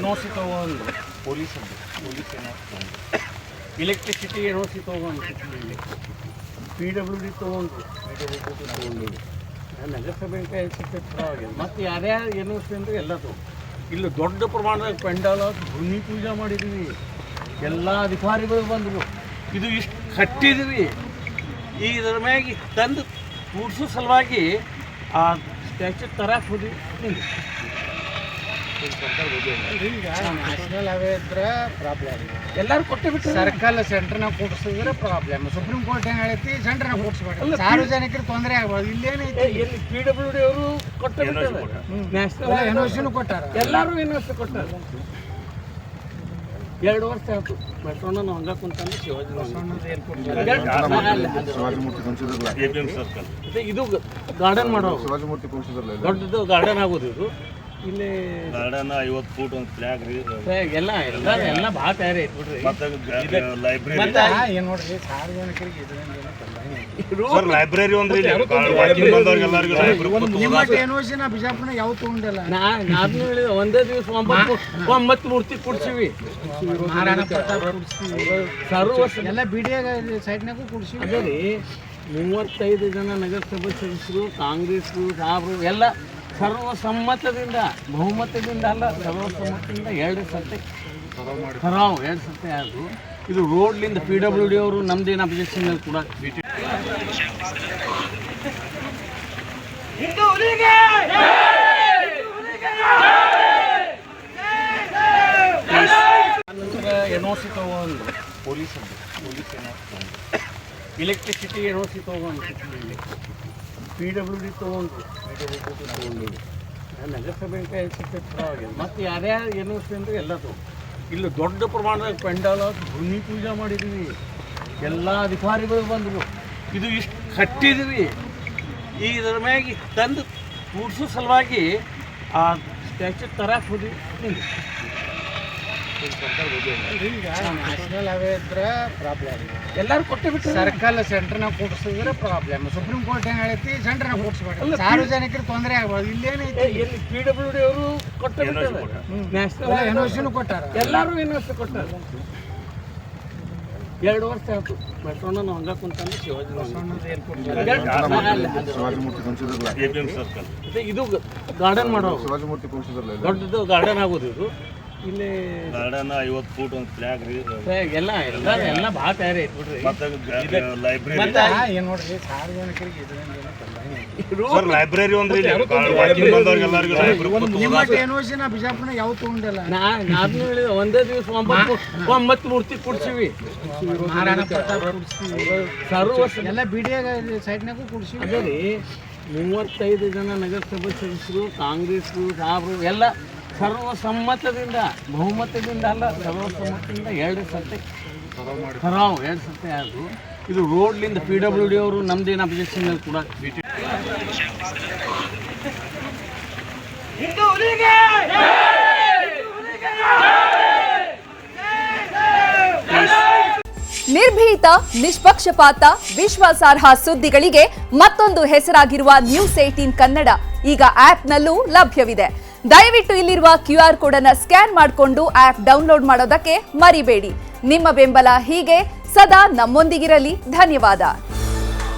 NOC ತಗೊಂಡು police NOC ತಗೊಂಡು, electricity NOC ತಗೊಂಡು, PWD ತಗೊಂಡು, ನಗರಸಭೆ ಪರವಾಗಿಲ್ಲ. ಮತ್ತು ಯಾರ್ಯಾರು NOC ಅಂದರೆ ಎಲ್ಲದು ಇಲ್ಲಿ ದೊಡ್ಡ ಪ್ರಮಾಣದ ಪೆಂಡಾಲ ಭೂಮಿ ಪೂಜೆ ಮಾಡಿದ್ವಿ, ಎಲ್ಲ ಅಧಿಕಾರಿಗಳು ಬಂದರು, ಇದು ಇಷ್ಟು ಕಟ್ಟಿದ್ವಿ. ಈಗ ಇದರ ಮ್ಯಾಗೆ ತಂದು ಕೂಡಿಸೋ ಸಲುವಾಗಿ ಆ ಸ್ಟ್ಯಾಚ್ಯೂ ತರಕ್ಕೆ ಹೋದ್ವಿ. ಈಗ ನ್ಯಾಷನಲ್ ಹೈವೇ ಇದ್ರೆ ಪ್ರಾಬ್ಲಮ್, ಎಲ್ಲರೂ ಕೊಟ್ಟು ಬಿಟ್ಟು ಸರ್ಕಲ್ ಸೆಂಟ್ರ್ನಾಗ ಕೂಡಿಸಿದ್ರೆ ಪ್ರಾಬ್ಲಮ್. ಸುಪ್ರೀಂ ಕೋರ್ಟ್ ಏನು ಹೇಳೈತಿ, ಸೆಂಟ್ರ್ನಾಗ ಕೂಡಿಸ್ಬೇಕು, ಸಾರ್ವಜನಿಕರಿಗೆ ತೊಂದರೆ ಆಗ್ಬೋದು. ಇಲ್ಲೇನೈತಿ, ಎಲ್ಲಿ PWD ಅವರು ಕೊಟ್ಟು ಬಿಟ್ಟಾರೆ, ನ್ಯಾಷನಲ್ NOC ಕೊಟ್ಟಾರ, ಎಲ್ಲರೂ NOC ಕೊಟ್ಟಾರ. 2 ವರ್ಷ ಆಯ್ತು ಬಸವಣ್ಣ ನಾವು ಹಂಗ ಕುಂತಂದ್ರೆ ಇದು ಗಾರ್ಡನ್ ಮಾಡೋ ದೊಡ್ಡದು ಗಾರ್ಡನ್ ಆಗೋದು. ಇದು ಇಲ್ಲಿ ಗಾರ್ಡನ್ 50 ಫೂಟ್ ಒಂದು ಫ್ಲಾಗ್ ರೀ, ಎಲ್ಲ ಎಲ್ಲ ಎಲ್ಲ ಭಾಳ ತಯಾರಿ ಐತೆ ಬಿಡ್ರಿ. ಲೈಬ್ರರಿ ಏನು ನೋಡ್ರಿ, ಸಾರ್ವಜನಿಕರಿಗೆ ಸರ್ ಲೈಬ್ರರಿ ಒಂದ್ರಿ NOC ನಾ ಬಿಜಾಪುರ ಯಾವ ತಗೊಂಡಿಲ್ಲ. ನಾನು ಹೇಳಿದ ಒಂದೇ ದಿವಸ 9 ಮೂರ್ತಿ ಕೊಡ್ಸಿವಿ, ಎಲ್ಲ ಬಿಡಿಯಾಗ ಸೈಡ್ನಾಗೂ ಕೂಡಿಸಿ. ಅದೇ ರೀ 35 ಜನ ನಗರಸಭೆ ಸದಸ್ಯರು, ಕಾಂಗ್ರೆಸ್ ಸಾಬ್ರು ಎಲ್ಲ ಸರ್ವಸಮ್ಮತದಿಂದ, ಬಹುಮತದಿಂದ ಅಲ್ಲ ಸರ್ವಸಮ್ಮತದಿಂದ 2 ಸರ್ತಿ ಕರಾವ್ 2 ಸರ್ತಿ ಆಯಿತು. ಇದು ರೋಡ್ಲಿಂದ PWD ಅವರು ನಮ್ದೇನು ಅಬ್ಜೆಕ್ಷನ್ ಕೂಡ NOC ತಗೊಂಡು ಪೊಲೀಸ್ NOC ತಗೊಂಡು, ಎಲೆಕ್ಟ್ರಿಸಿಟಿ NOC ತಗೊಂಡು, PWD ತಗೊಂಡು, ನಗರಸಭೆ ಪರವಾಗಿಲ್ಲ. ಮತ್ತು ಯಾರ್ಯಾರು NOC ಅಂದರೆ ಎಲ್ಲದು ಇಲ್ಲಿ ದೊಡ್ಡ ಪ್ರಮಾಣದ ಪೆಂಡಾಲ ಭೂಮಿ ಪೂಜೆ ಮಾಡಿದ್ವಿ, ಎಲ್ಲ ಅಧಿಕಾರಿಗಳು ಬಂದರು, ಇದು ಇಷ್ಟು ಕಟ್ಟಿದ್ವಿ. ಈಗ ಇದರ ಮ್ಯಾಗೆ ತಂದು ಕೂಡಿಸೋ ಸಲುವಾಗಿ ಆ ಸ್ಟ್ಯಾಚ್ಯೂ ತರಕ್ಕೆ ಹೋದ್ವಿ. ಈಗ ನ್ಯಾಷನಲ್ ಹೈವೇ ಇದ್ರೆ ಪ್ರಾಬ್ಲಮ್, ಎಲ್ಲರೂ ಕೊಟ್ಟು ಬಿಟ್ಟು ಸರ್ಕಲ್ ಸೆಂಟ್ರ್ನಾಗ ಕೂಡಿಸಿದ್ರೆ ಪ್ರಾಬ್ಲಮ್. ಸುಪ್ರೀಂ ಕೋರ್ಟ್ ಏನು ಹೇಳೈತಿ, ಸೆಂಟ್ರ್ನಾಗ ಕೂಡಿಸ್ಬೇಕು, ಸಾರ್ವಜನಿಕರಿಗೆ ತೊಂದರೆ ಆಗ್ಬೋದು. ಇಲ್ಲೇನೈತಿ, ಎಲ್ಲಿ PWD ಅವರು ಕೊಟ್ಟು ಬಿಟ್ಟಾರೆ, ನ್ಯಾಷನಲ್ NOC ಕೊಟ್ಟಾರ, ಎಲ್ಲರೂ NOC ಕೊಟ್ಟಾರ. 2 ವರ್ಷ ಆಯ್ತು ಬಸವಣ್ಣ ನಾವು ಹಂಗ ಕುಂತಂದ್ರೆ ಇದು ಗಾರ್ಡನ್ ಮಾಡೋ ದೊಡ್ಡದು ಗಾರ್ಡನ್ ಆಗೋದು. ಇದು ಇಲ್ಲಿ ಗಾರ್ಡನ್ 50 ಫೂಟ್ ಒಂದು ಫ್ಲಾಗ್ ರೀ, ಎಲ್ಲ ಎಲ್ಲ ಎಲ್ಲ ಭಾಳ ತಯಾರಿ ಐತೆ ಬಿಡ್ರಿ. ಲೈಬ್ರರಿ ಏನು ನೋಡ್ರಿ, ಸಾರ್ವಜನಿಕರಿಗೆ ಸರ್ ಲೈಬ್ರರಿ ಒಂದ್ರಿ NOC ನಾ ಬಿಜಾಪುರ ಯಾವ ತಗೊಂಡಿಲ್ಲ. ನಾನು ಹೇಳಿದ ಒಂದೇ ದಿವಸ 9 ಮೂರ್ತಿ ಕೊಡ್ಸಿವಿ, ಎಲ್ಲ ಬಿಡಿಯಾಗ ಸೈಡ್ನಾಗೂ ಕೂಡಿಸಿ. ಅದೇ ರೀ 35 ಜನ ನಗರಸಭೆ ಸದಸ್ಯರು, ಕಾಂಗ್ರೆಸ್ ಸಾಬ್ರು ಎಲ್ಲ ಸರ್ವಸಮ್ಮತದಿಂದ, ಬಹುಮತದಿಂದ ಅಲ್ಲ ಸರ್ವಸಮ್ಮತದಿಂದ 2 ಸರ್ತಿ ಕರಾವ್ 2 ಸರ್ತಿ ಆಯಿತು. ಇದು ರೋಡ್ಲಿಂದ PWD ಅವರು ನಮ್ದೇನು ಅಬ್ಜೆಕ್ಷನ್ ಕೂಡ ನಿರ್ಭೀತ, ನಿಷ್ಪಕ್ಷಪಾತ, ವಿಶ್ವಾಸಾರ್ಹ ಸುದ್ದಿಗಳಿಗೆ ಮತ್ತೊಂದು ಹೆಸರಾಗಿರುವ ನ್ಯೂಸ್ 18 ಕನ್ನಡ ಈಗ ಆಪ್ನಲ್ಲೂ ಲಭ್ಯವಿದೆ. ದಯವಿಟ್ಟು ಇಲ್ಲಿರುವ QR ಕೋಡ್ ಅನ್ನು ಸ್ಕ್ಯಾನ್ ಮಾಡಿಕೊಂಡು ಆಪ್ ಡೌನ್ಲೋಡ್ ಮಾಡೋದಕ್ಕೆ ಮರಿಬೇಡಿ. ನಿಮ್ಮ ಬೆಂಬಲ ಹೀಗೆ ಸದಾ ನಮ್ಮೊಂದಿಗಿರಲಿ. ಧನ್ಯವಾದ.